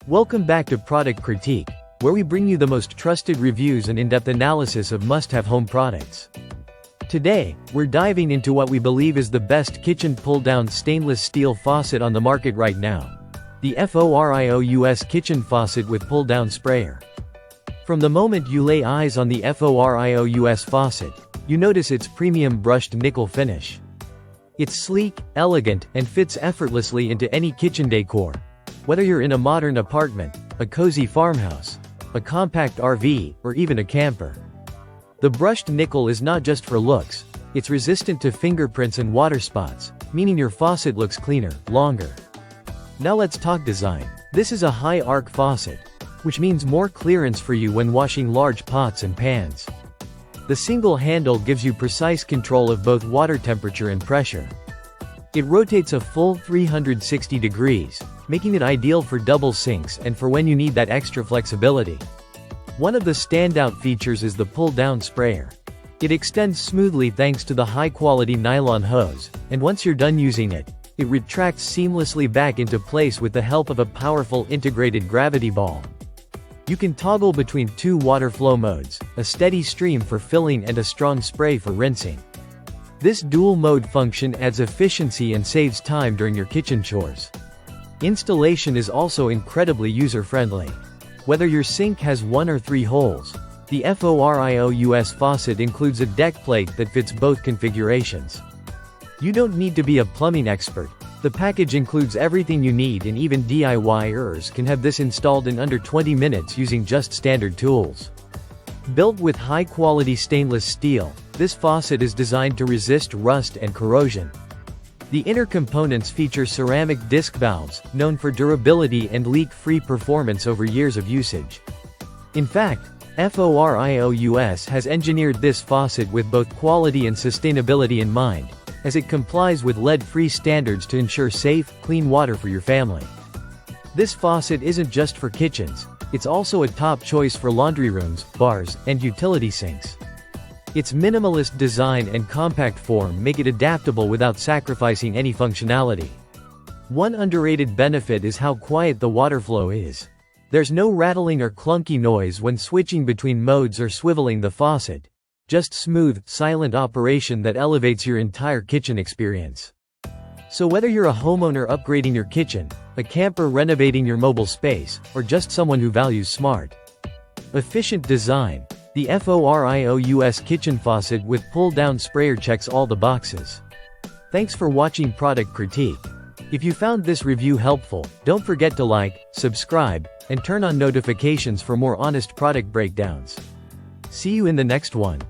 Welcome back to Product Critique, where we bring you the most trusted reviews and in-depth analysis of must-have home products. Today, we're diving into what we believe is the best kitchen pull-down stainless steel faucet on the market right now. The Forious kitchen faucet with pull-down sprayer. From the moment you lay eyes on the Forious faucet, you notice its premium brushed nickel finish. It's sleek, elegant, and fits effortlessly into any kitchen decor. Whether you're in a modern apartment, a cozy farmhouse, a compact RV, or even a camper. The brushed nickel is not just for looks, it's resistant to fingerprints and water spots, meaning your faucet looks cleaner, longer. Now let's talk design. This is a high arc faucet, which means more clearance for you when washing large pots and pans. The single handle gives you precise control of both water temperature and pressure. It rotates a full 360 degrees, making it ideal for double sinks and for when you need that extra flexibility. One of the standout features is the pull-down sprayer. It extends smoothly thanks to the high-quality nylon hose, and once you're done using it, it retracts seamlessly back into place with the help of a powerful integrated gravity ball. You can toggle between two water flow modes, a steady stream for filling and a strong spray for rinsing. This dual-mode function adds efficiency and saves time during your kitchen chores. Installation is also incredibly user-friendly. Whether your sink has 1 or 3 holes, the Forious faucet includes a deck plate that fits both configurations. You don't need to be a plumbing expert. The package includes everything you need, and even DIYers can have this installed in under 20 minutes using just standard tools. Built with high-quality stainless steel, this faucet is designed to resist rust and corrosion. The inner components feature ceramic disc valves, known for durability and leak-free performance over years of usage. In fact, Forious has engineered this faucet with both quality and sustainability in mind, as it complies with lead-free standards to ensure safe, clean water for your family. This faucet isn't just for kitchens, it's also a top choice for laundry rooms, bars, and utility sinks. Its minimalist design and compact form make it adaptable without sacrificing any functionality. One underrated benefit is how quiet the water flow is. There's no rattling or clunky noise when switching between modes or swiveling the faucet. Just smooth, silent operation that elevates your entire kitchen experience. So whether you're a homeowner upgrading your kitchen, a camper renovating your mobile space, or just someone who values smart, efficient design, the Forious kitchen faucet with pull-down sprayer checks all the boxes. Thanks for watching Product Critique. If you found this review helpful, don't forget to like, subscribe, and turn on notifications for more honest product breakdowns. See you in the next one.